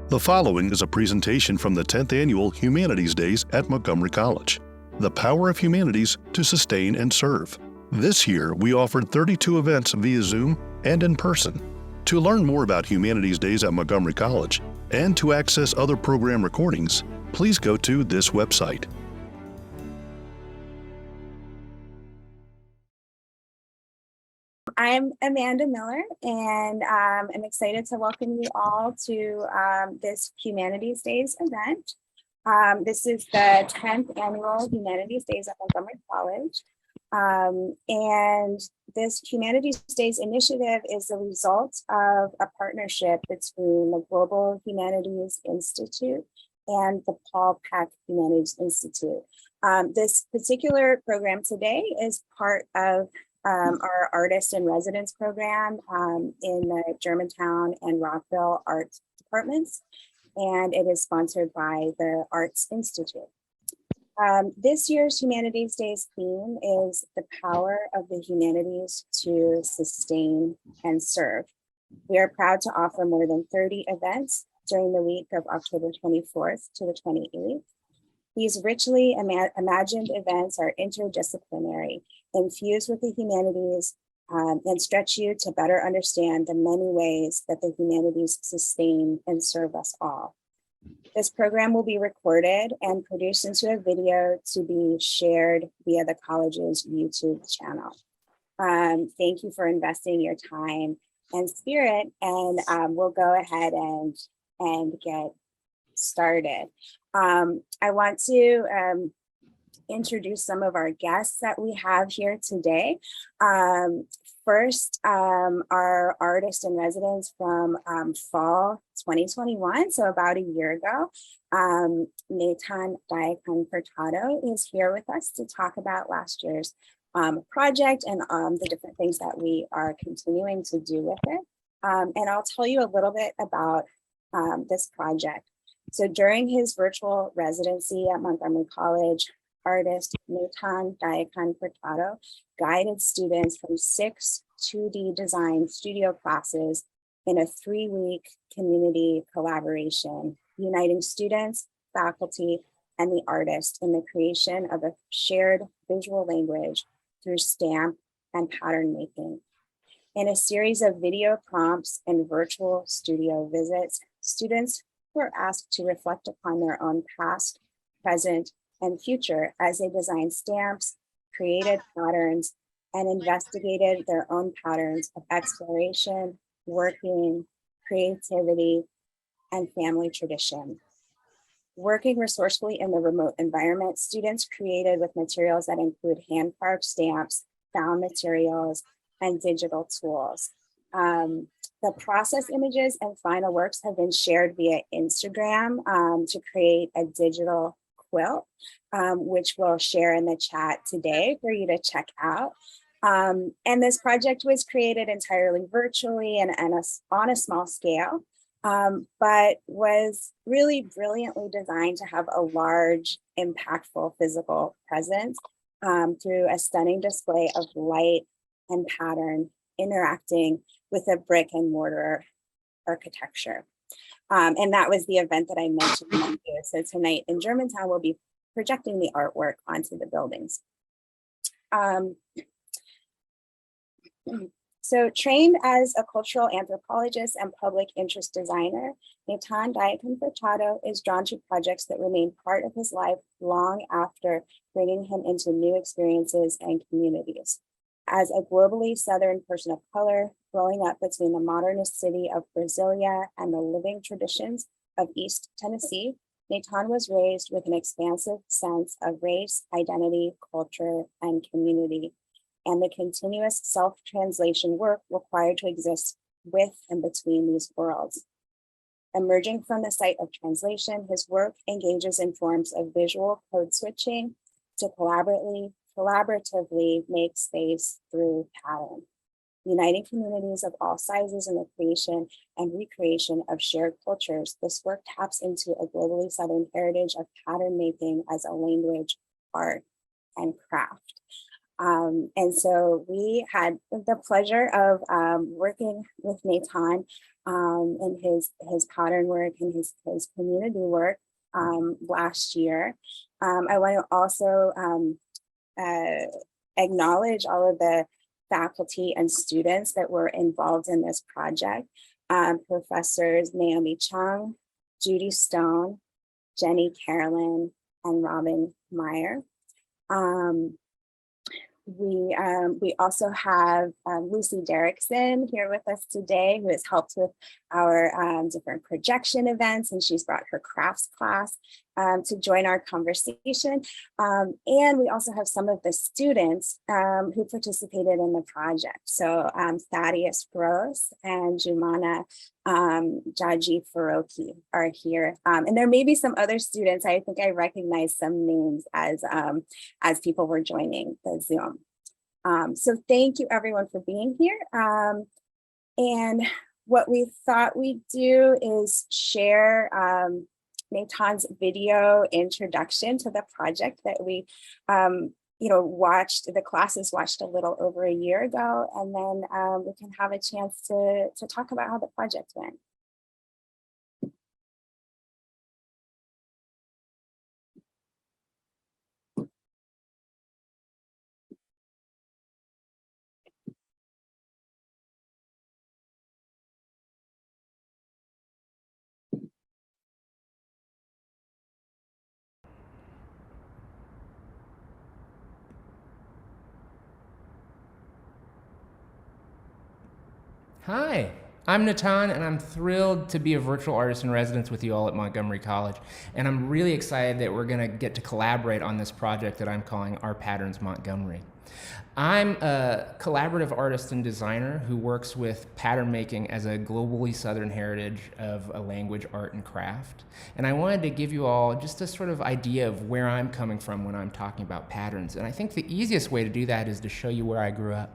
The following is a presentation from the 10th Annual Humanities Days at Montgomery College. The power of humanities to sustain and serve. This year, we offered 32 events via Zoom and in person. To learn more about Humanities Days at Montgomery College and to access other program recordings, please go to this website. I'm Amanda Miller, and I'm excited to welcome you all to this Humanities Days event. This is the 10th Annual Humanities Days at Montgomery College. And this Humanities Days initiative is the result of a partnership between the Global Humanities Institute and the Paul Peck Humanities Institute. This particular program today is part of our Artist in Residence program in the Germantown and Rockville Arts departments, and it is sponsored by the Arts Institute. This year's Humanities Days theme is the power of the humanities to sustain and serve. We are proud to offer more than 30 events during the week of October 24th to the 28th. These richly imagined events are interdisciplinary, infused with the humanities, and stretch you to better understand the many ways that the humanities sustain and serve us all. This program will be recorded and produced into a video to be shared via the college's YouTube channel. Thank you for investing your time and spirit, and we'll go ahead and get started. I want to introduce some of our guests that we have here today. First, our artist in residence from fall 2021, so about a year ago, Natan Diacon-Furtado is here with us to talk about last year's project and the different things that we are continuing to do with it. And I'll tell you a little bit about this project. So during his virtual residency at Montgomery College, artist Natan Diacon-Furtado guided students from 6 2D design studio classes in a 3-week community collaboration, uniting students, faculty, and the artist in the creation of a shared visual language through stamp and pattern making. In a series of video prompts and virtual studio visits, students were asked to reflect upon their own past, present, and future as they designed stamps, created patterns, and investigated their own patterns of exploration, working, creativity, and family tradition. Working resourcefully in the remote environment, students created with materials that include hand-carved stamps, found materials, and digital tools. The process images and final works have been shared via Instagram to create a digital quilt, which we'll share in the chat today for you to check out. And this project was created entirely virtually and on a small scale, but was really brilliantly designed to have a large, impactful physical presence through a stunning display of light and pattern interacting with a brick-and-mortar architecture. And that was the event that I mentioned earlier. So tonight in Germantown, we'll be projecting the artwork onto the buildings. So trained as a cultural anthropologist and public interest designer, Natan Diacon-Furtado is drawn to projects that remain part of his life long after bringing him into new experiences and communities. As a globally Southern person of color, growing up between the modernist city of Brasilia and the living traditions of East Tennessee, Natan was raised with an expansive sense of race, identity, culture, and community, and the continuous self-translation work required to exist with and between these worlds. Emerging from the site of translation, his work engages in forms of visual code switching to collaboratively make space through pattern, uniting communities of all sizes in the creation and recreation of shared cultures. This work taps into a globally Southern heritage of pattern making as a language, art, and craft. And so we had the pleasure of working with Natan in his pattern work and his community work last year. I want to also acknowledge all of the faculty and students that were involved in this project. Professors Naomi Chung, Judy Stone, Jenny Carolyn, and Robin Meyer. We also have Lucy Derrickson here with us today, who has helped with our different projection events, and she's brought her crafts class to join our conversation. And we also have some of the students who participated in the project. So Thaddeus Gross and Jumana Jaji Faroki are here. And there may be some other students. I think I recognize some names as people were joining the Zoom. So thank you everyone for being here. And what we thought we'd do is share Natan's video introduction to the project that we the classes watched a little over a year ago, and then we can have a chance to talk about how the project went. Hi, I'm Natan, and I'm thrilled to be a virtual artist in residence with you all at Montgomery College. And I'm really excited that we're going to get to collaborate on this project that I'm calling Our Patterns Montgomery. I'm a collaborative artist and designer who works with pattern making as a globally Southern heritage of a language, art, and craft. And I wanted to give you all just a sort of idea of where I'm coming from when I'm talking about patterns. And I think the easiest way to do that is to show you where I grew up,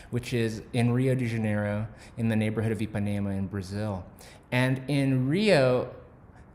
which is in Rio de Janeiro, in the neighborhood of Ipanema in Brazil. And in Rio,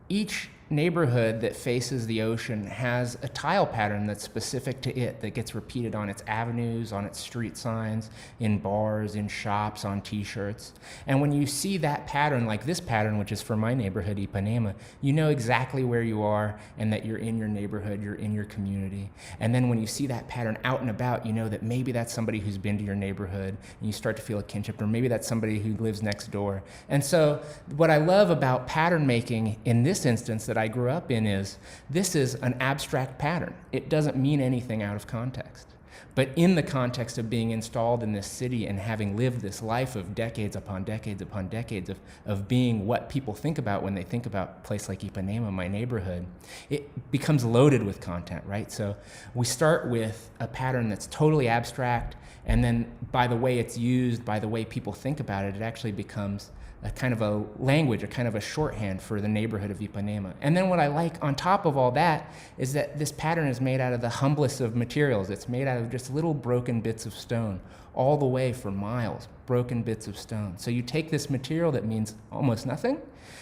each neighborhood that faces the ocean has a tile pattern that's specific to it, that gets repeated on its avenues, on its street signs, in bars, in shops, on t-shirts. And when you see that pattern, like this pattern, which is for my neighborhood, Ipanema, you know exactly where you are and that you're in your neighborhood, you're in your community. And then when you see that pattern out and about, you know that maybe that's somebody who's been to your neighborhood, and you start to feel a kinship, or maybe that's somebody who lives next door. And so what I love about pattern making in this instance that I grew up in is, this is an abstract pattern. It doesn't mean anything out of context. But in the context of being installed in this city and having lived this life of decades upon decades upon decades of being what people think about when they think about a place like Ipanema, my neighborhood, it becomes loaded with content, right? So we start with a pattern that's totally abstract, and then by the way it's used, by the way people think about it, it actually becomes a kind of a language, a kind of a shorthand for the neighborhood of Ipanema. And then what I like on top of all that is that this pattern is made out of the humblest of materials. It's made out of just little broken bits of stone, all the way for miles, broken bits of stone. So you take this material that means almost nothing,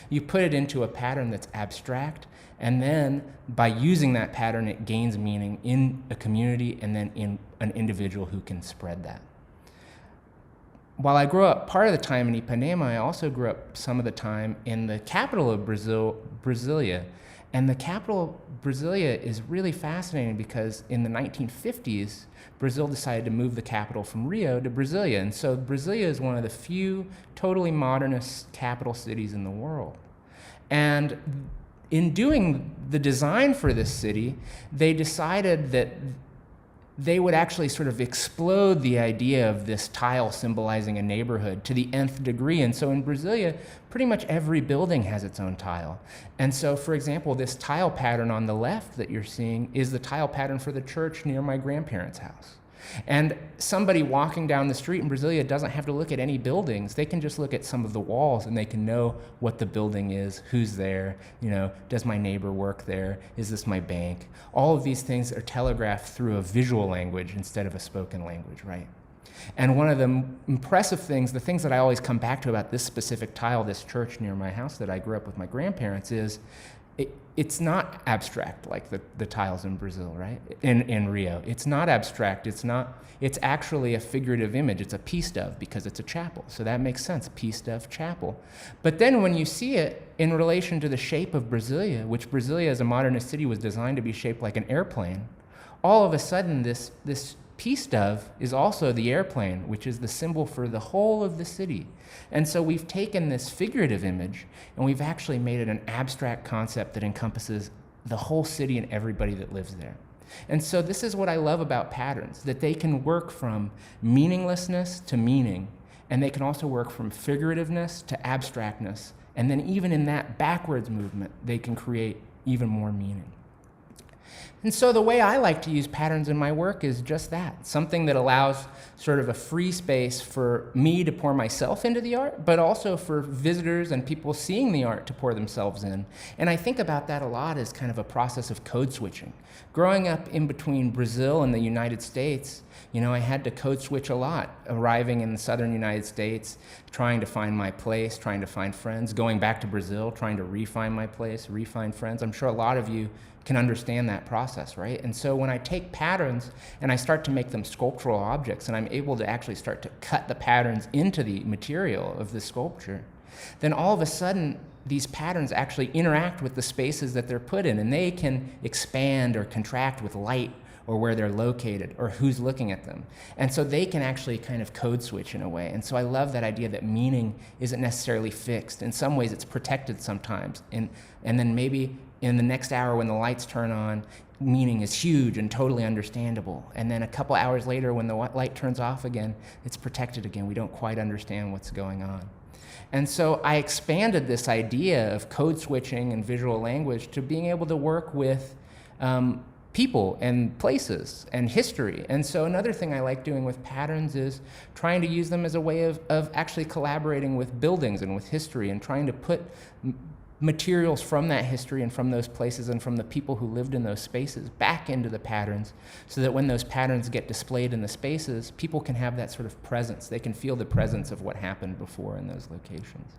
you put it into a pattern that's abstract, and then by using that pattern, it gains meaning in a community and then in an individual who can spread that. While I grew up part of the time in Ipanema, I also grew up some of the time in the capital of Brazil, Brasilia. And the capital, Brasilia, is really fascinating because in the 1950s, Brazil decided to move the capital from Rio to Brasilia. And so Brasilia is one of the few totally modernist capital cities in the world. And in doing the design for this city, they decided that they would actually sort of explode the idea of this tile symbolizing a neighborhood to the nth degree. And so in Brasilia, pretty much every building has its own tile. And so, for example, this tile pattern on the left that you're seeing is the tile pattern for the church near my grandparents' house. And somebody walking down the street in Brasilia doesn't have to look at any buildings. They can just look at some of the walls and they can know what the building is, who's there, does my neighbor work there, is this my bank? All of these things are telegraphed through a visual language instead of a spoken language, right? And one of the impressive things, the things that I always come back to about this specific tile, this church near my house that I grew up with my grandparents, is it's not abstract like the tiles in Brazil, right? In Rio. It's not abstract. It's actually a figurative image. It's a piece of, because it's a chapel. So that makes sense, piece of chapel. But then when you see it in relation to the shape of Brasilia, which Brasilia as a modernist city was designed to be shaped like an airplane, all of a sudden this piece of is also the airplane, which is the symbol for the whole of the city. And so we've taken this figurative image and we've actually made it an abstract concept that encompasses the whole city and everybody that lives there. And so this is what I love about patterns, that they can work from meaninglessness to meaning, and they can also work from figurativeness to abstractness. And then even in that backwards movement, they can create even more meaning. And so the way I like to use patterns in my work is just that, something that allows sort of a free space for me to pour myself into the art, but also for visitors and people seeing the art to pour themselves in. And I think about that a lot as kind of a process of code switching. Growing up in between Brazil and the United States, I had to code switch a lot, arriving in the southern United States, trying to find my place, trying to find friends, going back to Brazil, trying to refine my place, refine friends. I'm sure a lot of you can understand that process, right? And so when I take patterns and I start to make them sculptural objects, and I'm able to actually start to cut the patterns into the material of the sculpture, then all of a sudden these patterns actually interact with the spaces that they're put in, and they can expand or contract with light or where they're located or who's looking at them. And so they can actually kind of code switch in a way. And so I love that idea that meaning isn't necessarily fixed. In some ways it's protected sometimes, and then maybe in the next hour when the lights turn on, meaning is huge and totally understandable. And then a couple hours later when the light turns off again, it's protected again. We don't quite understand what's going on. And so I expanded this idea of code switching and visual language to being able to work with people and places and history. And so another thing I like doing with patterns is trying to use them as a way of actually collaborating with buildings and with history, and trying to put materials from that history and from those places and from the people who lived in those spaces back into the patterns, so that when those patterns get displayed in the spaces, people can have that sort of presence. They can feel the presence of what happened before in those locations.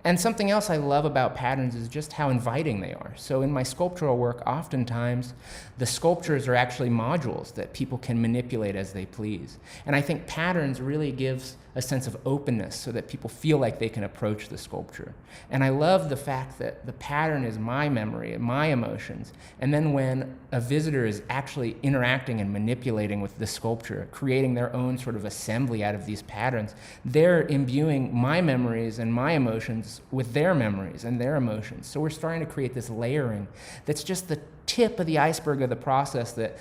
And something else I love about patterns is just how inviting they are. So in my sculptural work, oftentimes the sculptures are actually modules that people can manipulate as they please. And I think patterns really gives a sense of openness so that people feel like they can approach the sculpture. And I love the fact that the pattern is my memory and my emotions. And then when a visitor is actually interacting and manipulating with the sculpture, creating their own sort of assembly out of these patterns, they're imbuing my memories and my emotions with their memories and their emotions. So we're starting to create this layering that's just the tip of the iceberg of the process that,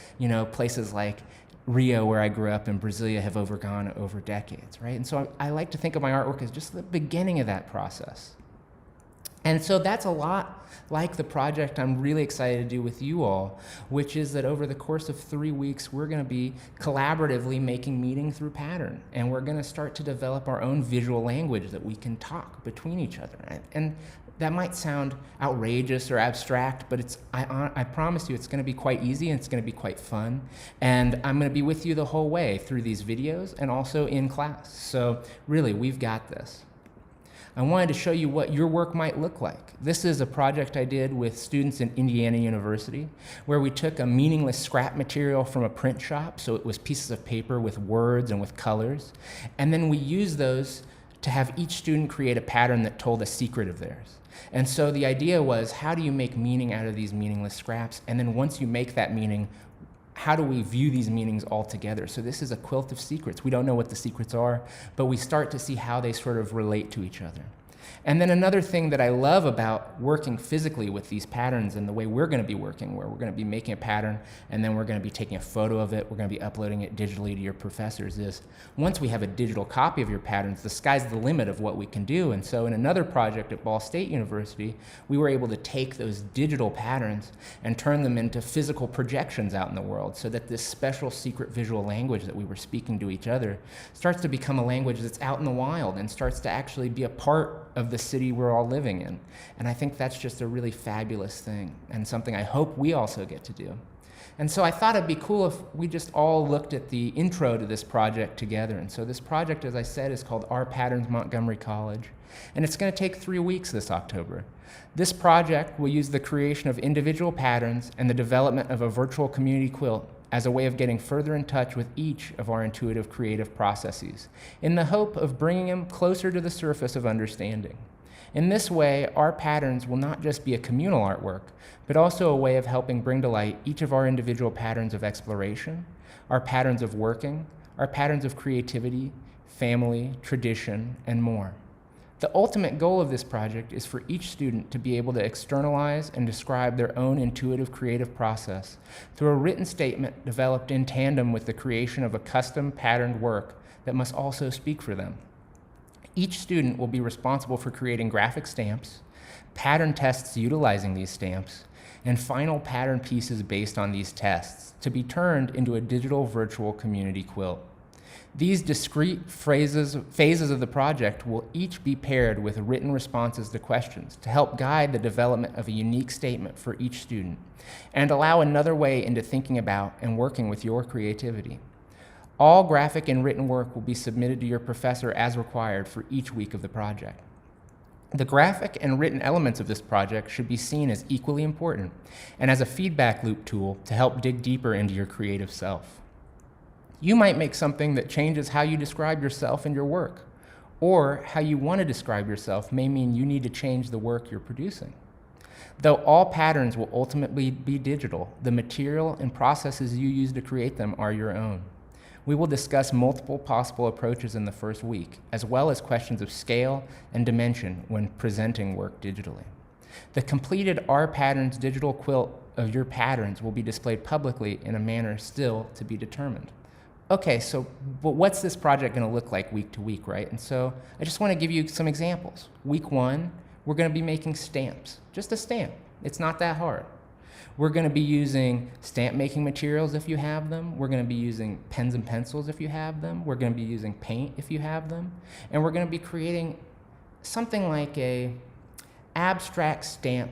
places like Rio, where I grew up, and Brasilia have overgone over decades, right? And so I like to think of my artwork as just the beginning of that process. And so that's a lot like the project I'm really excited to do with you all, which is that over the course of 3 weeks, we're going to be collaboratively making meaning through pattern. And we're going to start to develop our own visual language that we can talk between each other. And that might sound outrageous or abstract, but I promise you it's going to be quite easy, and it's going to be quite fun. And I'm going to be with you the whole way through these videos and also in class. So really, we've got this. I wanted to show you what your work might look like. This is a project I did with students in Indiana University, where we took a meaningless scrap material from a print shop, so it was pieces of paper with words and with colors, and then we used those to have each student create a pattern that told a secret of theirs. And so the idea was, how do you make meaning out of these meaningless scraps? And then once you make that meaning, how do we view these meanings all together? So this is a quilt of secrets. We don't know what the secrets are, but we start to see how they sort of relate to each other. And then another thing that I love about working physically with these patterns and the way we're going to be working, where we're going to be making a pattern and then we're going to be taking a photo of it, we're going to be uploading it digitally to your professors, is once we have a digital copy of your patterns, the sky's the limit of what we can do. And so in another project at Ball State University, we were able to take those digital patterns and turn them into physical projections out in the world, so that this special secret visual language that we were speaking to each other starts to become a language that's out in the wild and starts to actually be a part of the city we're all living in. And I think that's just a really fabulous thing, and something I hope we also get to do. And so I thought it'd be cool if we just all looked at the intro to this project together. And so this project, as I said, is called Our Patterns, Montgomery College. And it's going to take 3 weeks this October. This project will use the creation of individual patterns and the development of a virtual community quilt as a way of getting further in touch with each of our intuitive creative processes, in the hope of bringing them closer to the surface of understanding. In this way, our patterns will not just be a communal artwork, but also a way of helping bring to light each of our individual patterns of exploration, our patterns of working, our patterns of creativity, family, tradition, and more. The ultimate goal of this project is for each student to be able to externalize and describe their own intuitive creative process through a written statement developed in tandem with the creation of a custom patterned work that must also speak for them. Each student will be responsible for creating graphic stamps, pattern tests utilizing these stamps, and final pattern pieces based on these tests to be turned into a digital virtual community quilt. These discrete phases of the project will each be paired with written responses to questions to help guide the development of a unique statement for each student and allow another way into thinking about and working with your creativity. All graphic and written work will be submitted to your professor as required for each week of the project. The graphic and written elements of this project should be seen as equally important and as a feedback loop tool to help dig deeper into your creative self. You might make something that changes how you describe yourself and your work, or how you want to describe yourself may mean you need to change the work you're producing. Though all patterns will ultimately be digital, the material and processes you use to create them are your own. We will discuss multiple possible approaches in the first week, as well as questions of scale and dimension when presenting work digitally. The completed Our Patterns digital quilt of your patterns will be displayed publicly in a manner still to be determined. Okay, but what's this project going to look like week to week, right? And so I just want to give you some examples. Week 1, we're going to be making stamps, just a stamp. It's not that hard. We're going to be using stamp making materials if you have them. We're going to be using pens and pencils if you have them. We're going to be using paint if you have them. And we're going to be creating something like a abstract stamp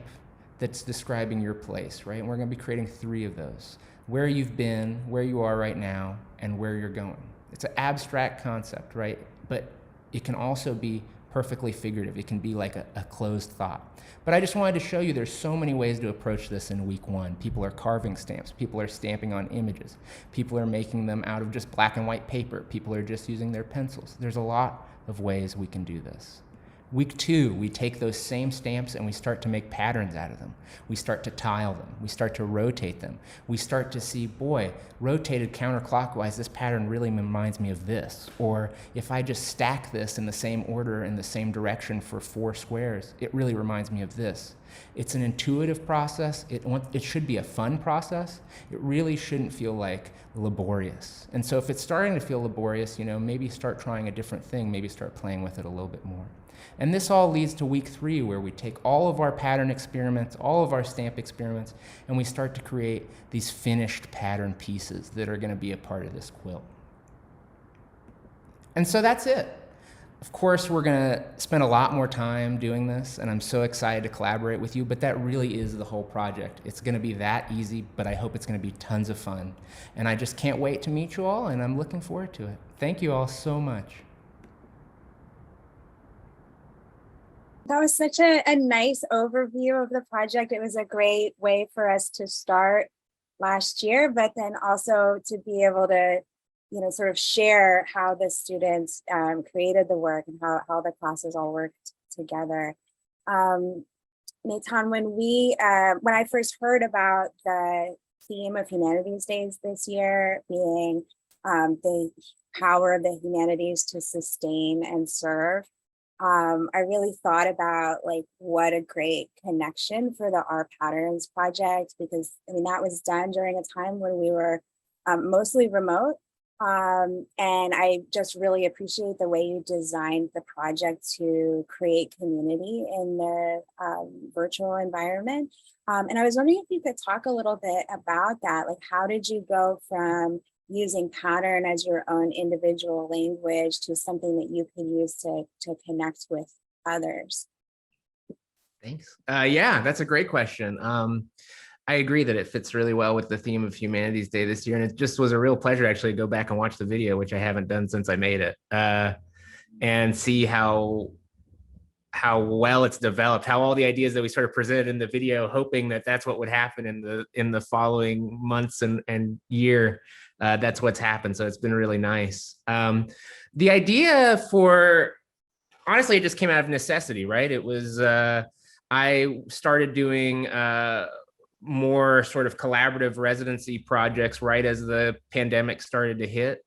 that's describing your place, right? And we're going to be creating 3 of those: where you've been, where you are right now, and where you're going. It's an abstract concept, right? But it can also be perfectly figurative. It can be like a closed thought. But I just wanted to show you there's so many ways to approach this in week 1. People are carving stamps. People are stamping on images. People are making them out of just black and white paper. People are just using their pencils. There's a lot of ways we can do this. Week 2, we take those same stamps and we start to make patterns out of them. We start to tile them. We start to rotate them. We start to see, boy, rotated counterclockwise, this pattern really reminds me of this. Or if I just stack this in the same order, in the same direction for 4 squares, it really reminds me of this. It's an intuitive process. It should be a fun process. It really shouldn't feel like laborious. And so if it's starting to feel laborious, maybe start trying a different thing. Maybe start playing with it a little bit more. And this all leads to week 3, where we take all of our pattern experiments, all of our stamp experiments, and we start to create these finished pattern pieces that are going to be a part of this quilt. And so that's it. Of course, we're going to spend a lot more time doing this, and I'm so excited to collaborate with you, but that really is the whole project. It's going to be that easy, but I hope it's going to be tons of fun. And I just can't wait to meet you all, and I'm looking forward to it. Thank you all so much. That was such a nice overview of the project. It was a great way for us to start last year, but then also to be able to, sort of share how the students created the work and how the classes all worked together. Natan, when I first heard about the theme of Humanities Days this year being the power of the humanities to sustain and serve, I really thought about what a great connection for the Our Patterns project, because that was done during a time when we were mostly remote. And I just really appreciate the way you designed the project to create community in the virtual environment. And I was wondering if you could talk a little bit about that. How did you go from using pattern as your own individual language to something that you can use to connect with others? Thanks. Yeah, that's a great question. I agree that it fits really well with the theme of Humanities Day this year. And it just was a real pleasure actually to go back and watch the video, which I haven't done since I made it, and see how well it's developed, how all the ideas that we sort of presented in the video, hoping that that's what would happen in the following months and year, that's what's happened. So it's been really nice. The idea for, honestly, it just came out of necessity, right? It was, I started doing more sort of collaborative residency projects right as the pandemic started to hit,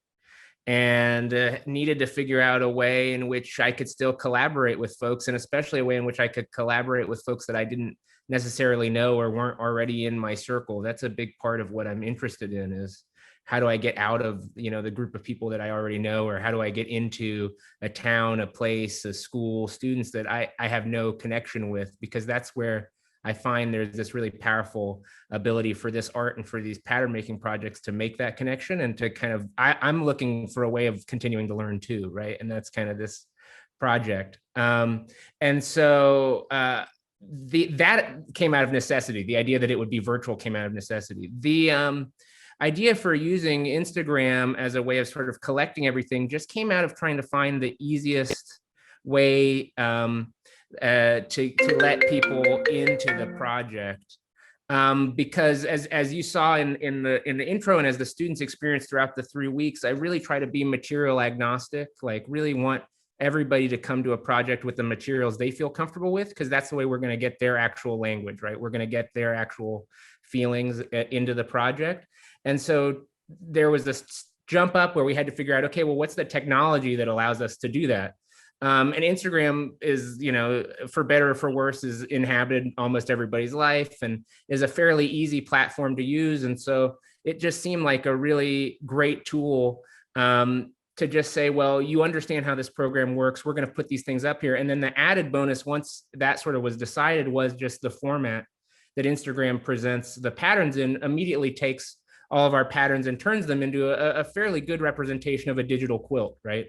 and needed to figure out a way in which I could still collaborate with folks, and especially a way in which I could collaborate with folks that I didn't necessarily know or weren't already in my circle. That's a big part of what I'm interested in, is how do I get out of, the group of people that I already know, or how do I get into a town, a place, a school, students that I have no connection with, because that's where I find there's this really powerful ability for this art and for these pattern making projects to make that connection, and to kind of, I'm looking for a way of continuing to learn too, right? And that's kind of this project. And so that came out of necessity. The idea that it would be virtual came out of necessity. The idea for using Instagram as a way of sort of collecting everything just came out of trying to find the easiest way to let people into the project, because as you saw in the intro, and as the students experienced throughout the 3 weeks, I really try to be material agnostic, like really want everybody to come to a project with the materials they feel comfortable with, because that's the way we're going to get their actual language, right? We're going to get their actual feelings into the project. And so there was this jump up where we had to figure out, okay, well, what's the technology that allows us to do that? And Instagram is, for better or for worse, is inhabited almost everybody's life and is a fairly easy platform to use. And so it just seemed like a really great tool to just say, well, you understand how this program works. We're going to put these things up here. And then the added bonus, once that sort of was decided, was just the format that Instagram presents the patterns in immediately takes all of our patterns and turns them into a fairly good representation of a digital quilt, right?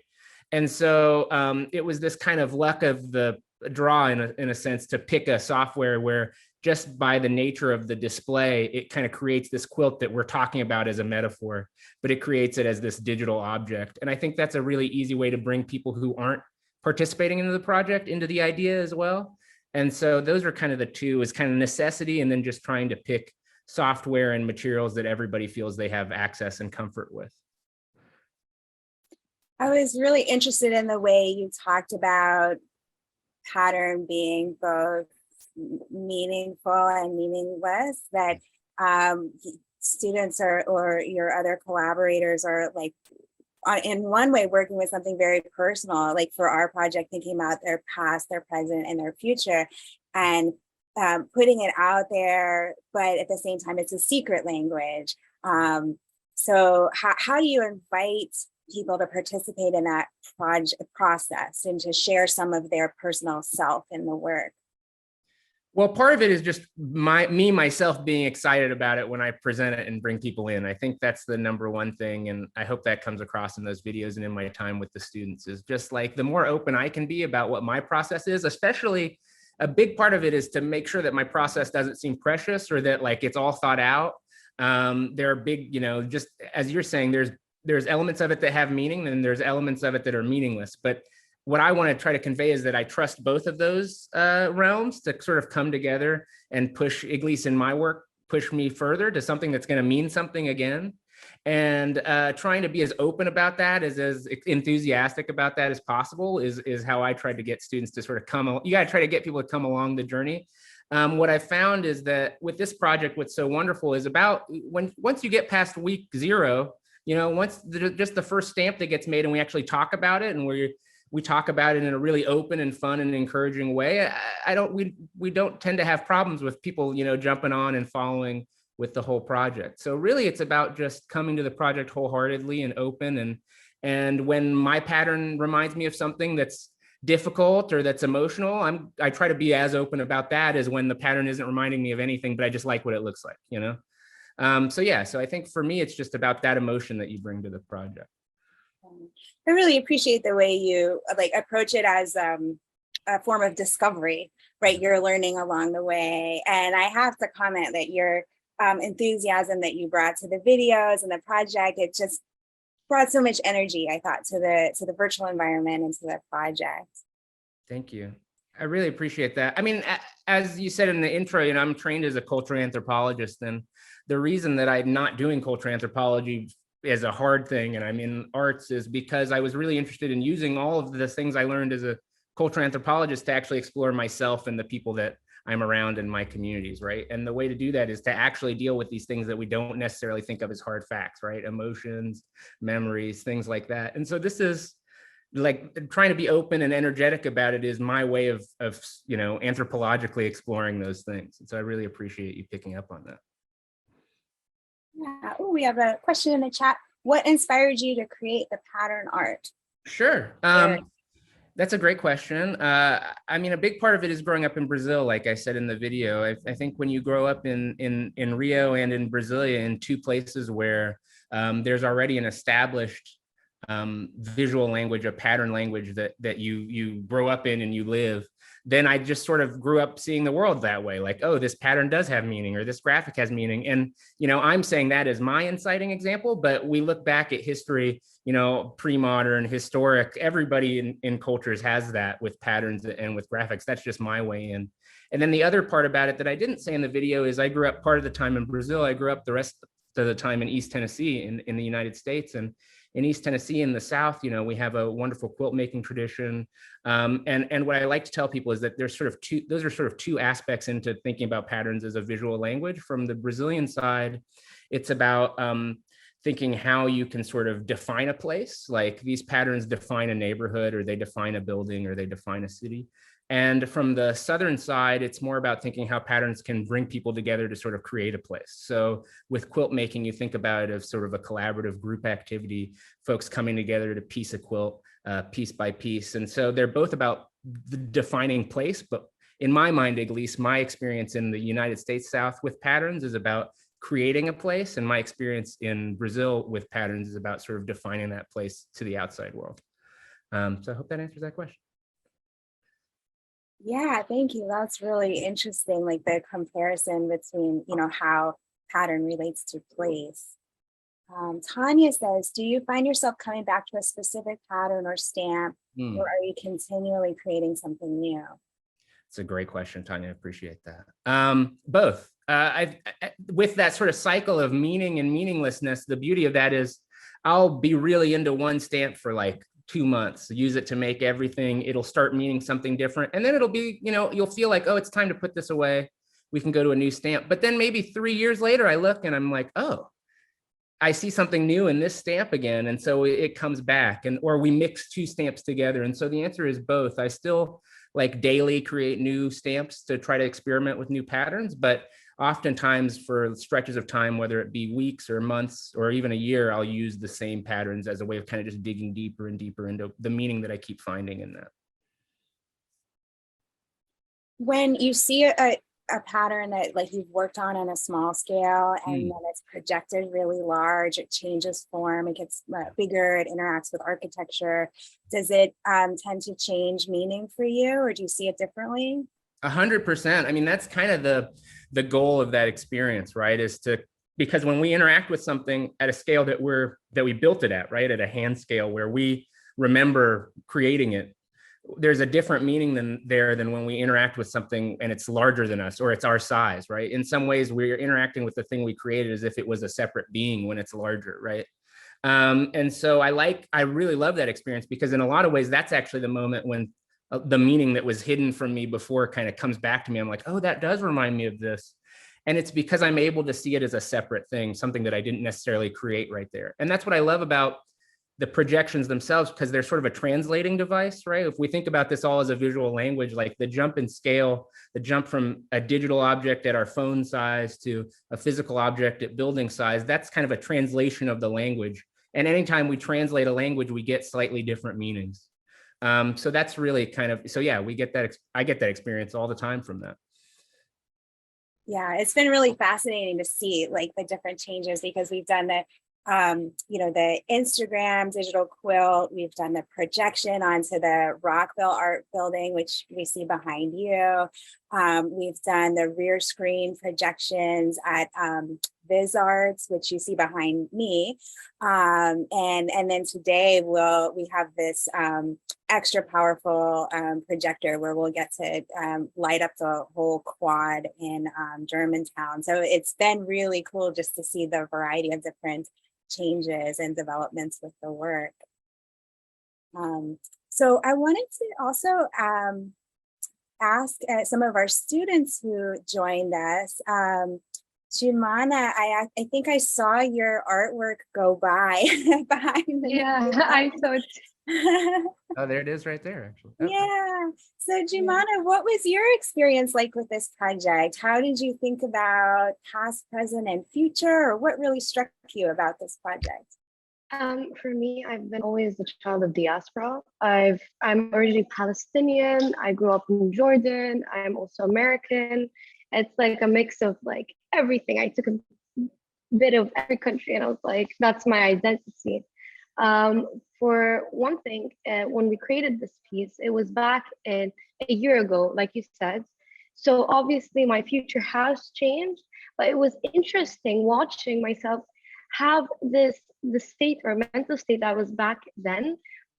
And so it was this kind of luck of the draw, in a sense, to pick a software where just by the nature of the display, it kind of creates this quilt that we're talking about as a metaphor, but it creates it as this digital object. And I think that's a really easy way to bring people who aren't participating in the project into the idea as well. And so those are kind of the two, is kind of necessity, and then just trying to pick software and materials that everybody feels they have access and comfort with. I was really interested in the way you talked about pattern being both meaningful and meaningless, that students or your other collaborators are like, in one way, working with something very personal, like for our project, thinking about their past, their present, and their future, and putting it out there, but at the same time, it's a secret language. So how do you invite people to participate in that process and to share some of their personal self in the work? Well, part of it is just myself being excited about it when I present it and bring people in. I think that's the number one thing. And I hope that comes across in those videos and in my time with the students, is just like the more open I can be about what my process is, especially a big part of it is to make sure that my process doesn't seem precious, or that like it's all thought out. There are big, just as you're saying, there's elements of it that have meaning, and there's elements of it that are meaningless. But what I want to try to convey is that I trust both of those realms to sort of come together and push, at least in my work, push me further to something that's going to mean something again. And trying to be as open about that, as enthusiastic about that as possible is how I tried to get students to sort of come. You got to try to get people to come along the journey. What I found is that with this project, what's so wonderful is about once you get past week 0, once just the first stamp that gets made and we actually talk about it, and we talk about it in a really open and fun and encouraging way, we don't tend to have problems with people, jumping on and following with the whole project. So really it's about just coming to the project wholeheartedly and open. And when my pattern reminds me of something that's difficult or that's emotional, I try to be as open about that as when the pattern isn't reminding me of anything, but I just like what it looks like, So I think for me, it's just about that emotion that you bring to the project. I really appreciate the way you approach it as a form of discovery, right? You're learning along the way. And I have to comment that your enthusiasm that you brought to the videos and the project. It just brought so much energy, I thought, to the virtual environment and to the project. Thank you. I really appreciate that. I mean, as you said in the intro, you know, I'm trained as a cultural anthropologist, and the reason that I'm not doing cultural anthropology as a hard thing, and I'm in arts, is because I was really interested in using all of the things I learned as a cultural anthropologist to actually explore myself and the people that I'm around in my communities, right? And the way to do that is to actually deal with these things that we don't necessarily think of as hard facts, right? Emotions, memories, things like that. And so this is like trying to be open and energetic about it is my way of you know, anthropologically exploring those things. And so I really appreciate you picking up on that. Yeah. Oh, we have a question in the chat. What inspired you to create the pattern art? Sure. That's a great question. I mean, a big part of it is growing up in Brazil, like I said in the video. I think when you grow up in Rio and in Brasilia, in two places where there's already an established visual language, a pattern language that you grow up in and you live, then I just sort of grew up seeing the world that way. Like, oh, this pattern does have meaning, or this graphic has meaning. And, you know, I'm saying that as my inciting example, but we look back at history, you know, pre-modern, historic, everybody in cultures has that with patterns and with graphics. That's just my way in. And then the other part about it that I didn't say in the video is I grew up part of the time in Brazil. I grew up the rest of the time in East Tennessee in the United States. And in East Tennessee in the South, you know, we have a wonderful quilt making tradition. And what I like to tell people is that there's sort of those are sort of two aspects into thinking about patterns as a visual language. From the Brazilian side, it's about thinking how you can sort of define a place. Like these patterns define a neighborhood, or they define a building, or they define a city. And from the Southern side, it's more about thinking how patterns can bring people together to sort of create a place. So with quilt making, you think about it as sort of a collaborative group activity, folks coming together to piece a quilt piece by piece. And so they're both about the defining place, but in my mind, at least my experience in the United States South with patterns is about creating a place. And my experience in Brazil with patterns is about sort of defining that place to the outside world. So I hope that answers that question. Yeah, thank you. That's really interesting, like the comparison between, you know, how pattern relates to place. Tanya says, do you find yourself coming back to a specific pattern or stamp, or are you continually creating something new? It's a great question, Tanya. I appreciate that. Both. With that sort of cycle of meaning and meaninglessness, the beauty of that is I'll be really into one stamp for like 2 months, use it to make everything. It'll start meaning something different. And then it'll be, you know, you'll feel like, oh, it's time to put this away. We can go to a new stamp. But then maybe 3 years later, I look and I'm like, oh, I see something new in this stamp again. And so it comes back, and or we mix two stamps together. And so the answer is both. I still like daily create new stamps to try to experiment with new patterns, but oftentimes for stretches of time, whether it be weeks or months or even a year, I'll use the same patterns as a way of kind of just digging deeper and deeper into the meaning that I keep finding in that. When you see a pattern that like you've worked on a small scale and then it's projected really large, it changes form, it gets bigger, it interacts with architecture. Does it tend to change meaning for you, or do you see it differently? 100%. I mean, that's kind of the goal of that experience, right? Is to, because when we interact with something at a scale that we built it at, right? At a hand scale where we remember creating it, there's a different meaning than when we interact with something and it's larger than us or it's our size, right? In some ways, we're interacting with the thing we created as if it was a separate being when it's larger, right? And so I really love that experience, because in a lot of ways, that's actually the moment when the meaning that was hidden from me before kind of comes back to me. I'm like, oh, that does remind me of this. And it's because I'm able to see it as a separate thing, something that I didn't necessarily create right there. And that's what I love about the projections themselves, because they're sort of a translating device, right? If we think about this all as a visual language, like the jump in scale, the jump from a digital object at our phone size to a physical object at building size, that's kind of a translation of the language. And anytime we translate a language, we get slightly different meanings. So that's really kind of, so yeah, we get that. I get that experience all the time from that. Yeah, it's been really fascinating to see like the different changes, because we've done the the Instagram digital quilt. We've done the projection onto the Rockville Art Building, which we see behind you. We've done the rear screen projections at VisArts, which you see behind me. And then today we have this extra powerful projector where we'll get to light up the whole quad in Germantown. So it's been really cool just to see the variety of different changes and developments with the work. So I wanted to also ask some of our students who joined us. Jumana, I think I saw your artwork go by behind the Yeah, I saw it. Oh, there it is right there, actually. Oh, Yeah. So Jumana, what was your experience like with this project? How did you think about past, present, and future? Or what really struck you about this project? For me, I've been always the child of diaspora. I'm originally Palestinian. I grew up in Jordan. I'm also American. It's like a mix of like everything. I took a bit of every country, and I was like, that's my identity. For one thing, when we created this piece, it was back in a year ago, like you said. So obviously my future has changed, but it was interesting watching myself have the state or mental state I was back then,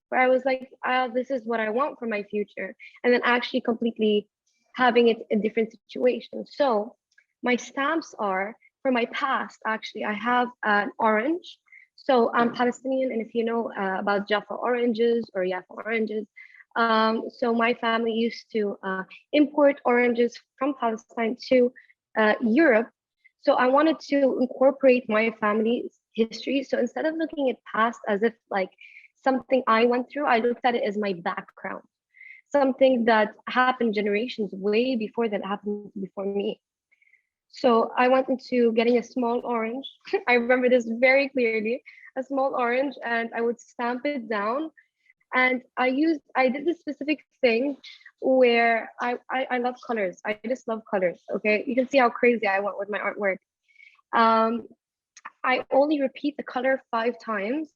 where I was like, this is what I want for my future. And then actually completely having it in different situations. So my stamps are for my past, actually, I have an orange. So I'm Palestinian, and if you know about Jaffa oranges or Yafa oranges, so my family used to import oranges from Palestine to Europe. So I wanted to incorporate my family's history. So instead of looking at past as if like something I went through, I looked at it as my background, something that happened generations way before that happened before me. So I went into getting a small orange. I remember this very clearly, a small orange, and I would stamp it down. And I did this specific thing where I love colors. I just love colors. Okay, you can see how crazy I went with my artwork. I only repeat the color 5 times.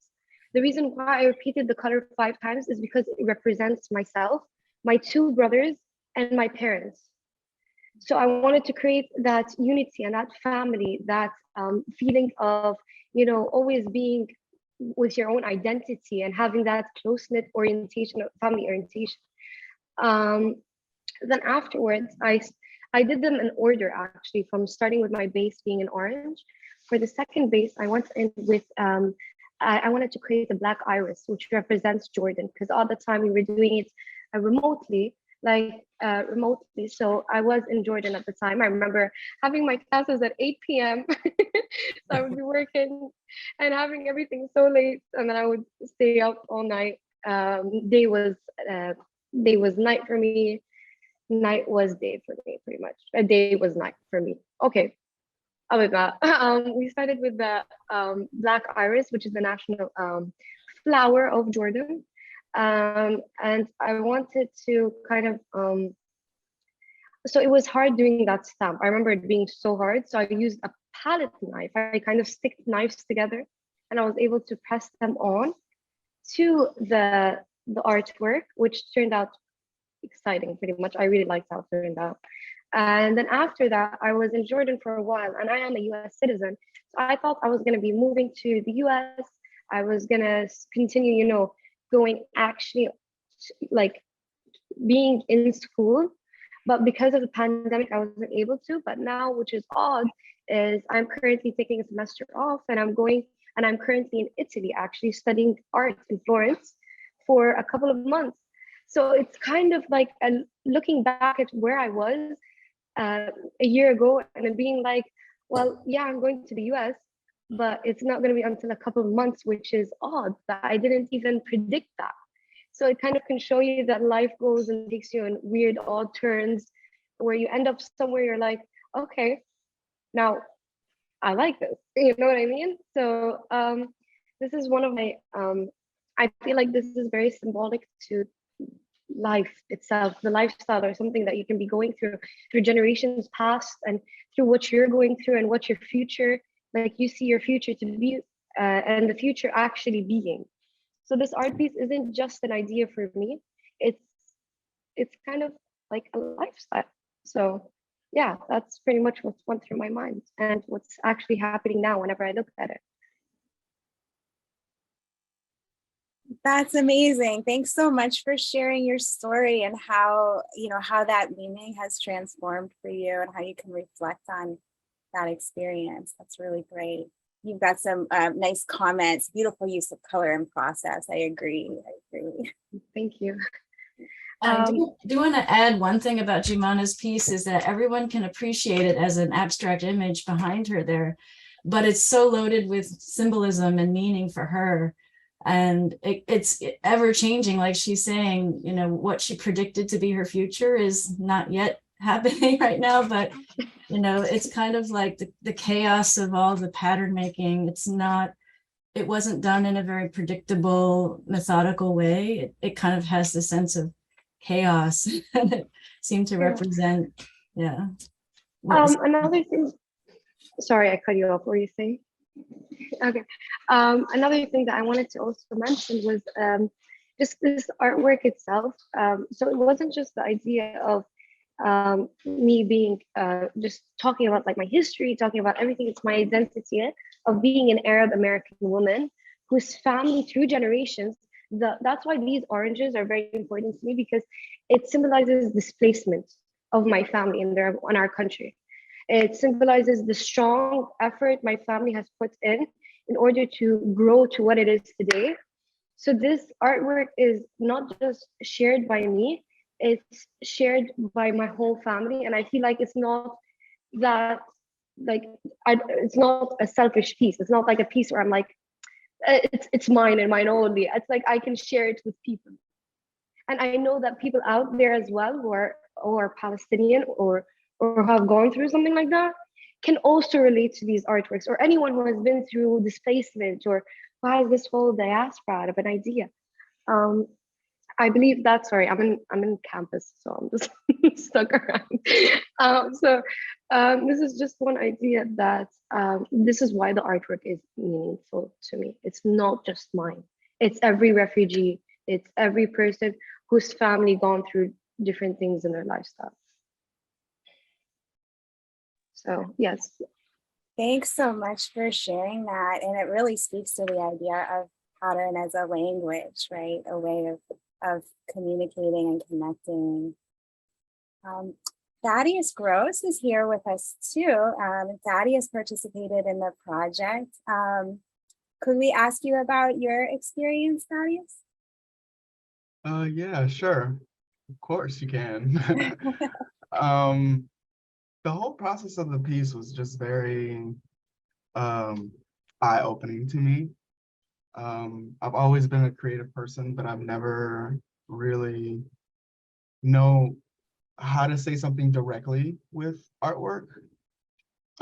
The reason why I repeated the color 5 times is because it represents myself, my 2 brothers, and my parents. So I wanted to create that unity and that family, that feeling of, always being with your own identity and having that close-knit orientation, family orientation. Then afterwards, I did them in order, actually, from starting with my base being an orange. For the second base, I went in with, I wanted to create a black iris, which represents Jordan, because all the time we were doing it remotely. So I was in Jordan at the time. I remember having my classes at 8 p.m. So I would be working and having everything so late, and then I would stay up all night. Day was night for me. Night was day for me, pretty much. A day was night for me. Okay. Oh my God. We started with the black iris, which is the national flower of Jordan. And I wanted to kind of, so it was hard doing that stamp. I remember it being so hard. So I used a palette knife. I kind of stick knives together, and I was able to press them on to the artwork, which turned out exciting pretty much. I really liked how it turned out. And then after that, I was in Jordan for a while, and I am a US citizen. So I thought I was going to be moving to the US. I was going to continue, going actually like being in school, but because of the pandemic I wasn't able to. But now, which is odd, is I'm currently taking a semester off, and I'm currently in Italy, actually studying art in Florence for a couple of months. So it's kind of like looking back at where I was a year ago, and then being like, well, yeah, I'm going to the US, but it's not going to be until a couple of months, which is odd that I didn't even predict that. So it kind of can show you that life goes and takes you in weird, odd turns, where you end up somewhere you're like, okay, now I like this. You know what I mean? So this is one of my, I feel like this is very symbolic to life itself, the lifestyle, or something that you can be going through generations past, and through what you're going through and what your future, like you see your future to be and the future actually being. So this art piece isn't just an idea for me. It's kind of like a lifestyle. So yeah, that's pretty much what's went through my mind and what's actually happening now whenever I look at it. That's amazing. Thanks so much for sharing your story and how, how that meaning has transformed for you and how you can reflect on that experience. That's really great. You've got some nice comments, beautiful use of color and process. I agree. Thank you. I do want to add one thing about Jumana's piece is that everyone can appreciate it as an abstract image behind her there, but it's so loaded with symbolism and meaning for her. And it's ever changing, like she's saying, what she predicted to be her future is not yet happening right now, but it's kind of like the chaos of all the pattern making. It wasn't done in a very predictable, methodical way. It kind of has the sense of chaos and it seemed to represent, another thing, sorry, I cut you off. What were you saying? Okay. Another thing that I wanted to also mention was just this artwork itself. So it wasn't just the idea of me being just talking about like my history, talking about everything. It's my identity of being an Arab American woman whose family through generations. That's why these oranges are very important to me, because it symbolizes displacement of my family in our country. It symbolizes the strong effort my family has put in order to grow to what it is today. So this artwork is not just shared by me, it's shared by my whole family. And I feel like it's not that, it's not a selfish piece. It's not like a piece where I'm like, it's mine and mine only. It's like I can share it with people. And I know that people out there as well who are Palestinian or have gone through something like that can also relate to these artworks, or anyone who has been through displacement or who has this whole diaspora of an idea. I believe that, sorry, I'm in campus, so I'm just stuck around. This is just one idea that this is why the artwork is meaningful to me. It's not just mine. It's every refugee. It's every person whose family gone through different things in their lifestyle. So yes. Thanks so much for sharing that. And it really speaks to the idea of pattern as a language, right? A way of communicating and connecting. Thaddeus Gross is here with us too. Thaddeus participated in the project. Could we ask you about your experience, Thaddeus? Yeah, sure. Of course you can. The whole process of the piece was just very eye-opening to me. I've always been a creative person, but I've never really know how to say something directly with artwork.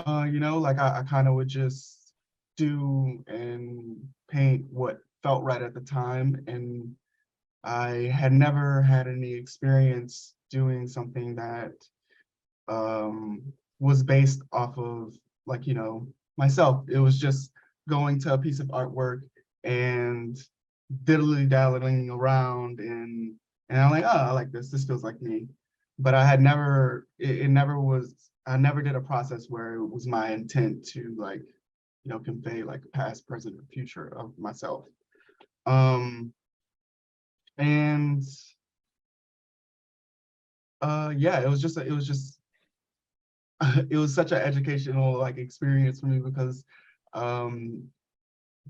Like I kind of would just do and paint what felt right at the time. And I had never had any experience doing something that was based off of myself. It was just going to a piece of artwork and diddly-dallying around and I'm like, oh, I like this. This feels like me. But I had never, I never did a process where it was my intent to convey like past, present, or future of myself. And yeah, it was such an educational experience for me because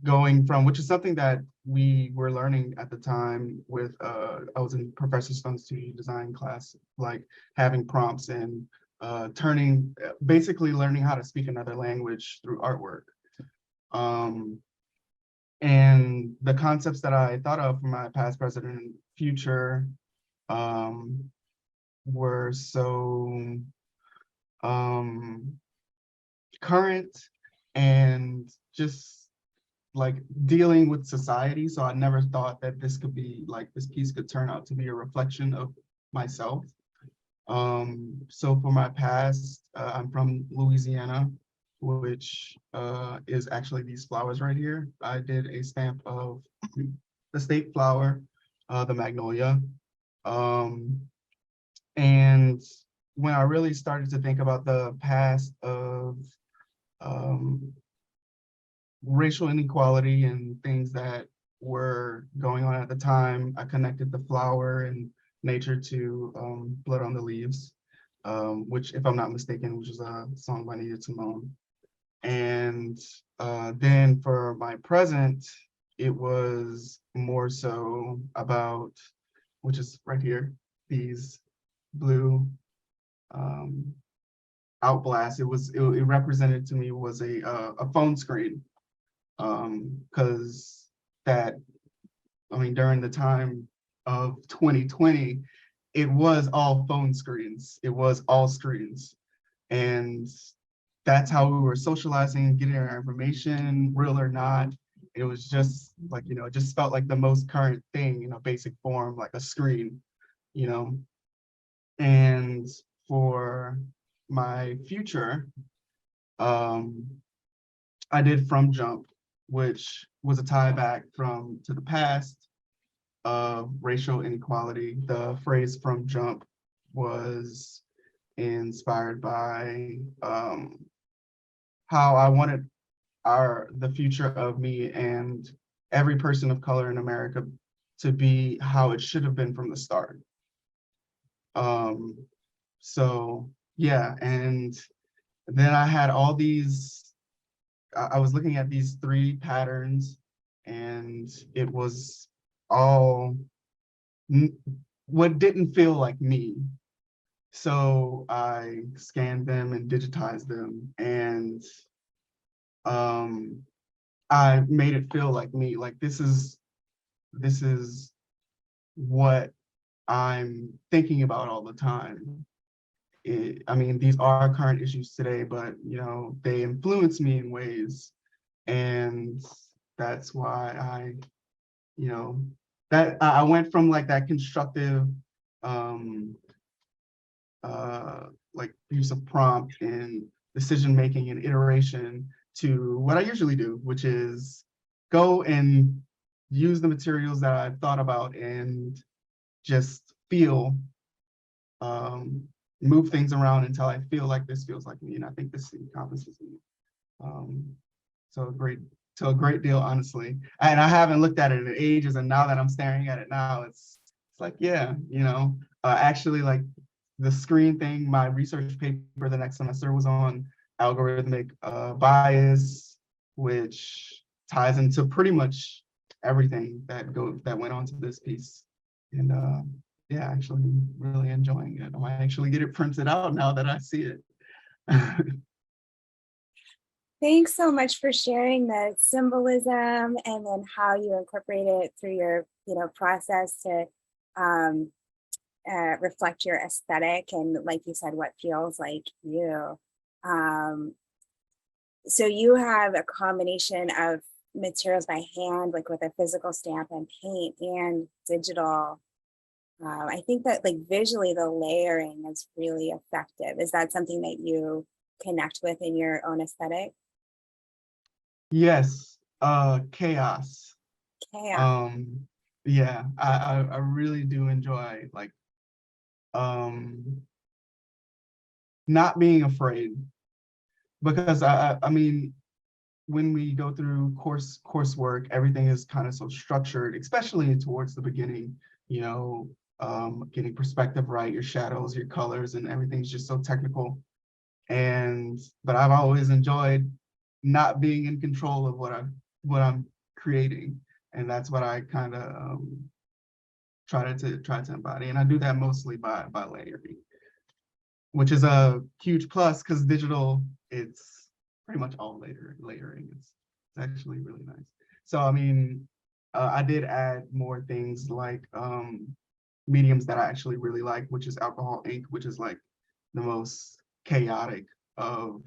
going from, which is something that we were learning at the time with, I was in Professor Stone's 2D design class, like having prompts and basically learning how to speak another language through artwork. And the concepts that I thought of for my past, present, and future were so current and just dealing with society. So I never thought that this could be this piece could turn out to be a reflection of myself. So for my past, I'm from Louisiana, which is actually these flowers right here. I did a stamp of the state flower, the magnolia. And when I really started to think about the past of racial inequality and things that were going on at the time, I connected the flower and nature to Blood on the Leaves, which, if I'm not mistaken, which is a song by Nina Simone. And then for my present, it was more so about, which is right here, these blue outblasts. It represented to me was a phone screen, because that, I mean, during the time of 2020, it was all phone screens. It was all screens. And that's how we were socializing, getting our information, real or not. It was just like, it just felt like the most current thing in a basic form, like a screen, you know. And for my future, I did From Jump, which was a tie back to the past of racial inequality. The phrase "from jump" was inspired by how I wanted the future of me and every person of color in America to be how it should have been from the start. So yeah, and then I had all these, I was looking at these 3 patterns, and it was all what didn't feel like me. So I scanned them and digitized them, and I made it feel like me. Like this is what I'm thinking about all the time. I mean, these are current issues today, but they influence me in ways, and that's why I went from like that constructive like use of prompt and decision making and iteration to what I usually do, which is go and use the materials that I've thought about and just feel, move things around until I feel like this feels like me. And I think this encompasses me. So a great deal, honestly. And I haven't looked at it in ages, and now that I'm staring at it now, it's like, yeah, actually, like the screen thing, my research paper the next semester was on algorithmic bias, which ties into pretty much everything that went on to this piece. And yeah, actually really enjoying it. I might actually get it printed out now that I see it. Thanks so much for sharing the symbolism and then how you incorporate it through your, process to reflect your aesthetic and, like you said, what feels like you. So you have a combination of materials by hand, like with a physical stamp and paint, and digital. I think that like visually the layering is really effective. Is that something that you connect with in your own aesthetic? Yes, chaos. Chaos. Yeah, I really do enjoy like not being afraid, because I mean, when we go through coursework, everything is kind of so structured, especially towards the beginning, getting perspective right, your shadows, your colors, and everything's just so technical. But I've always enjoyed not being in control of what I'm creating, and that's what I kind of try to embody, and I do that mostly by layering, which is a huge plus because digital, it's pretty much all layering. It's actually really nice. So I mean, I did add more things like mediums that I actually really like, which is alcohol ink, which is like the most chaotic of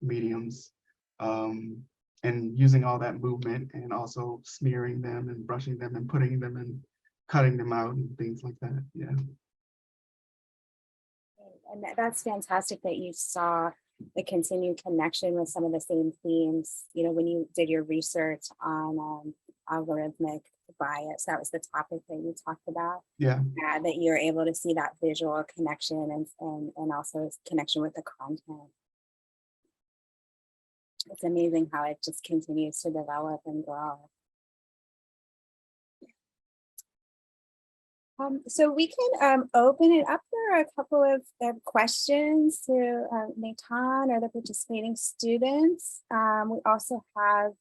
mediums, and using all that movement and also smearing them and brushing them and putting them and cutting them out and things like that. Yeah. And that's fantastic that you saw the continued connection with some of the same themes, you know, when you did your research on algorithmic bias, that was the topic that you talked about. Yeah. That you're able to see that visual connection and also connection with the content. It's amazing how it just continues to develop and grow. So we can open it up for a couple of questions to Natan or the participating students. We also have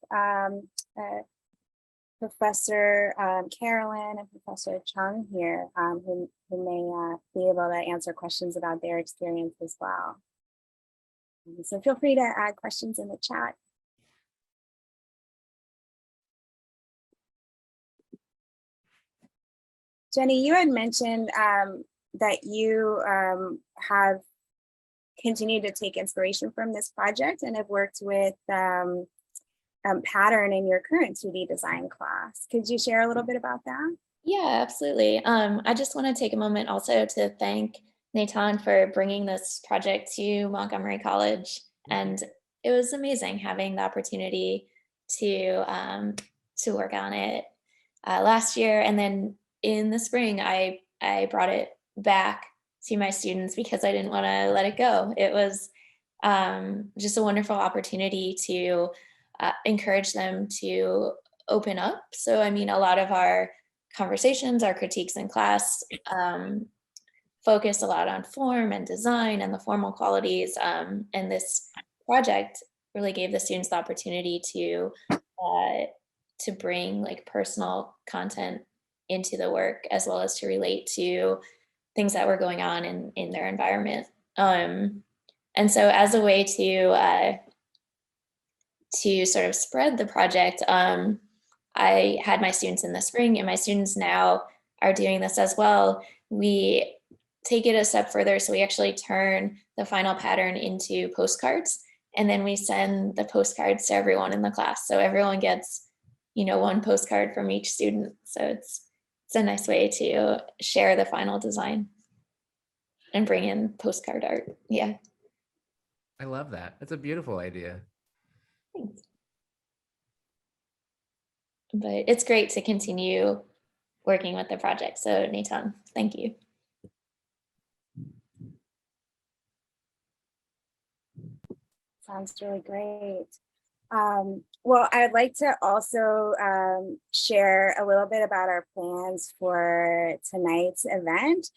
Professor Carolyn and Professor Chung here who may be able to answer questions about their experience as well. So feel free to add questions in the chat. Jenny, you had mentioned that you have continued to take inspiration from this project and have worked with Pattern in your current 2D design class. Could you share a little bit about that? Yeah, absolutely. I just want to take a moment also to thank Natan for bringing this project to Montgomery College. And it was amazing having the opportunity to work on it last year. And then in the spring, I brought it back to my students because I didn't want to let it go. It was just a wonderful opportunity to encourage them to open up. So, I mean, a lot of our conversations, our critiques in class focused a lot on form and design and the formal qualities. And this project really gave the students the opportunity to bring like personal content into the work, as well as to relate to things that were going on in their environment. And so as a way to sort of spread the project, I had my students in the spring, and my students now are doing this as well. We take it a step further. So we actually turn the final pattern into postcards, and then we send the postcards to everyone in the class. So everyone gets, you know, one postcard from each student. So it's a nice way to share the final design and bring in postcard art. Yeah. I love that. That's a beautiful idea. Thanks. But it's great to continue working with the project. So Natan, thank you. Sounds really great. Well, I'd like to also share a little bit about our plans for tonight's event.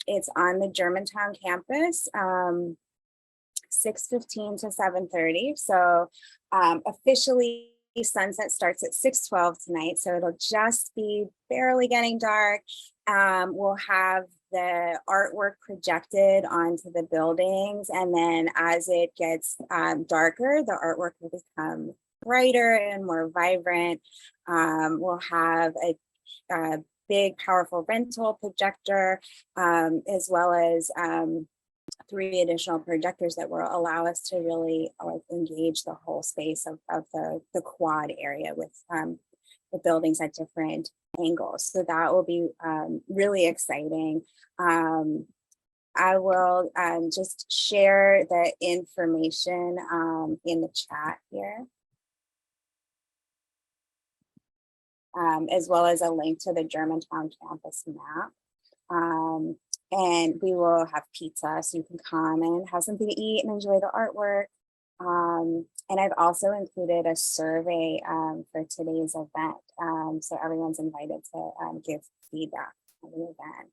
It's on the Germantown campus, 6:15 to 7:30. So officially sunset starts at 6:12 tonight. So it'll just be barely getting dark. We'll have the artwork projected onto the buildings. And then as it gets darker, the artwork will become brighter and more vibrant. We'll have a big, powerful rental projector, as well as 3 additional projectors that will allow us to really engage the whole space of the quad area with the buildings at different angles. So that will be really exciting. I will just share the information in the chat here, as well as a link to the Germantown campus map. And we will have pizza, so you can come and have something to eat and enjoy the artwork. And I've also included a survey for today's event. So everyone's invited to give feedback on the event.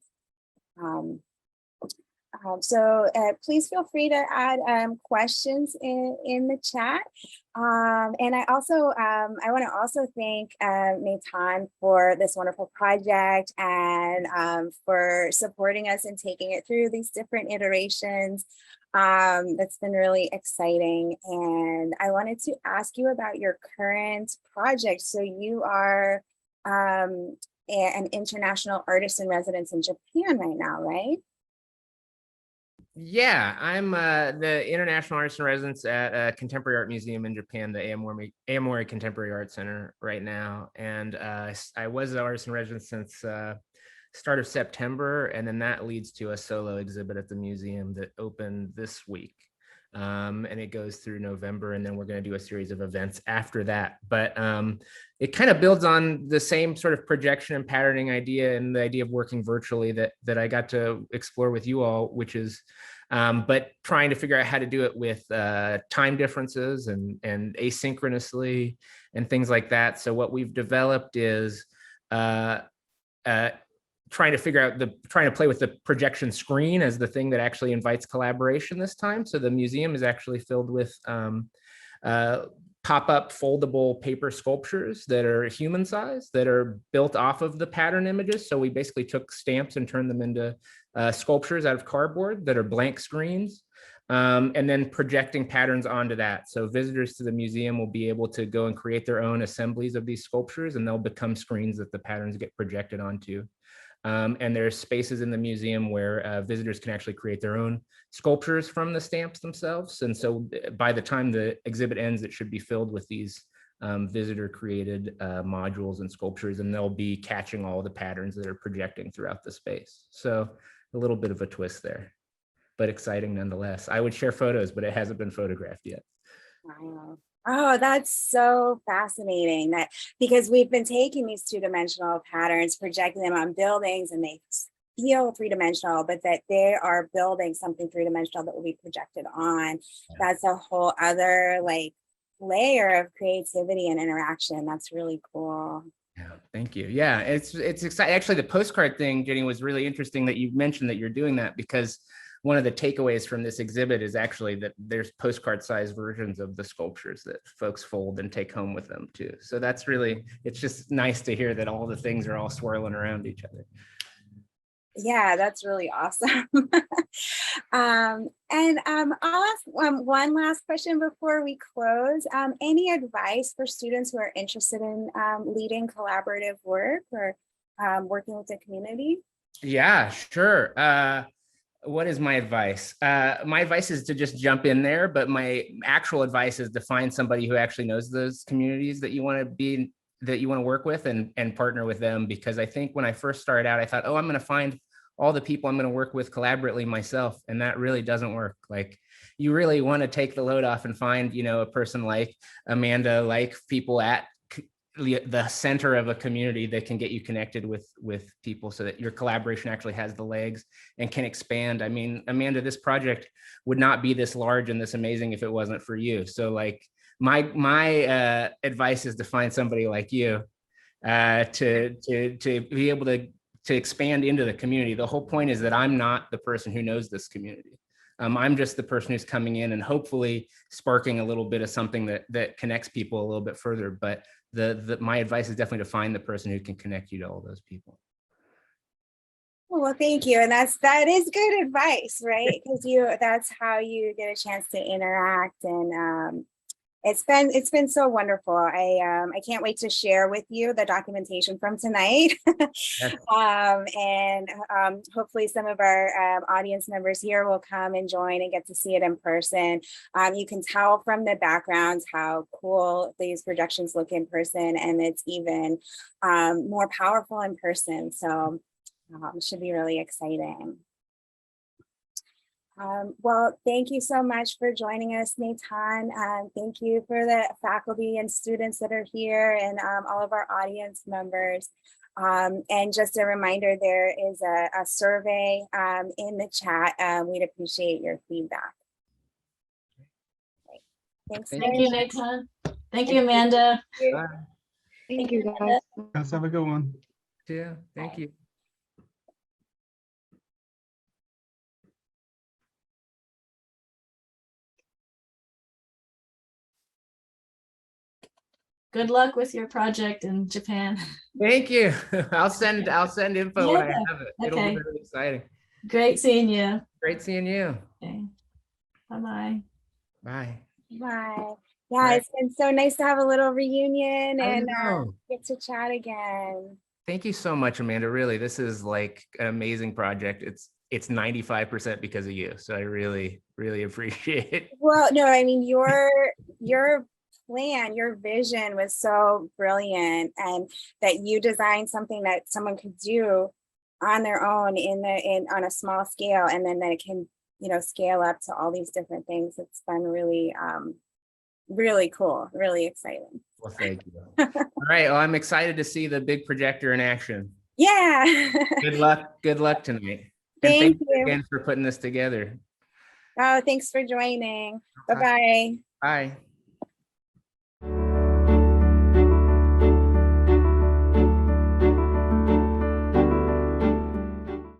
So please feel free to add questions in the chat. And I also, I want to also thank Natan for this wonderful project and for supporting us and taking it through these different iterations. That's been really exciting. And I wanted to ask you about your current project. So you are an international artist in residence in Japan right now, right? Yeah, I'm the International Artist in Residence at a Contemporary Art Museum in Japan, the Aomori Contemporary Art Center right now. And I was an artist in residence since start of September, and then that leads to a solo exhibit at the museum that opened this week. and it goes through November, and then we're going to do a series of events after that. But it kind of builds on the same sort of projection and patterning idea and the idea of working virtually that I got to explore with you all, which is but trying to figure out how to do it with time differences and asynchronously and things like that. So what we've developed is trying to play with the projection screen as the thing that actually invites collaboration this time. So the museum is actually filled with pop-up foldable paper sculptures that are human size, that are built off of the pattern images. So we basically took stamps and turned them into sculptures out of cardboard that are blank screens, and then projecting patterns onto that. So visitors to the museum will be able to go and create their own assemblies of these sculptures, and they'll become screens that the patterns get projected onto. And there's spaces in the museum where visitors can actually create their own sculptures from the stamps themselves. And so by the time the exhibit ends, it should be filled with these visitor created modules and sculptures, and they'll be catching all the patterns that are projecting throughout the space. So a little bit of a twist there, but exciting nonetheless. I would share photos, but it hasn't been photographed yet. Wow. Oh, that's so fascinating, that because we've been taking these two-dimensional patterns, projecting them on buildings, and they feel three-dimensional, but that they are building something three-dimensional that will be projected on. That's a whole other like layer of creativity and interaction. That's really cool. Yeah, thank you. Yeah, it's exciting. Actually, the postcard thing, Jenny, was really interesting that you mentioned that you're doing that, because one of the takeaways from this exhibit is actually that there's postcard sized versions of the sculptures that folks fold and take home with them too. So that's really, it's just nice to hear that all the things are all swirling around each other. Yeah, that's really awesome. I'll ask one last question before we close. Any advice for students who are interested in leading collaborative work or working with the community? Yeah, sure. What is my advice? My advice is to just jump in there, but my actual advice is to find somebody who actually knows those communities that you want to work with and partner with them. Because I think when I first started out, I thought, oh, I'm going to find all the people I'm going to work with collaboratively myself. And that really doesn't work. Like, you really want to take the load off and find, a person like Amanda, like people at the center of a community that can get you connected with people, so that your collaboration actually has the legs and can expand. I mean, Amanda, this project would not be this large and this amazing if it wasn't for you. So like my advice is to find somebody like you to be able to expand into the community. The whole point is that I'm not the person who knows this community. I'm just the person who's coming in and hopefully sparking a little bit of something that connects people a little bit further. But my advice is definitely to find the person who can connect you to all those people. Well, thank you. And that is good advice, right? Because that's how you get a chance to interact. And it's been so wonderful. I can't wait to share with you the documentation from tonight. Hopefully some of our audience members here will come and join and get to see it in person. You can tell from the backgrounds how cool these projections look in person, and it's even more powerful in person. So it should be really exciting. Well, thank you so much for joining us, Natan. Thank you for the faculty and students that are here, and all of our audience members. And just a reminder, there is a survey in the chat. We'd appreciate your feedback. Great. Thanks. Thank you, Natan. Thank you, Amanda. Bye. Thank you, guys. Guys, have a good one. Yeah, thank you. Good luck with your project in Japan. Thank you. I'll send info when I have it. It'll Okay. be really exciting. Great seeing you. Great seeing you. Okay. Bye-bye. Bye. Bye. Yeah, it's been so nice to have a little reunion I and know. get to chat again. Thank you so much, Amanda. Really, this is like an amazing project. It's 95% because of you. So I really, really appreciate it. Well, no, I mean, your plan, your vision was so brilliant, and that you designed something that someone could do on their own on a small scale, and then that it can scale up to all these different things. It's been really, really cool, really exciting. Well, thank you. All right. Well, I'm excited to see the big projector in action. Yeah. Good luck. Good luck tonight. And Thank thank you you. again for putting this together. Oh, thanks for joining. Bye-bye. Bye.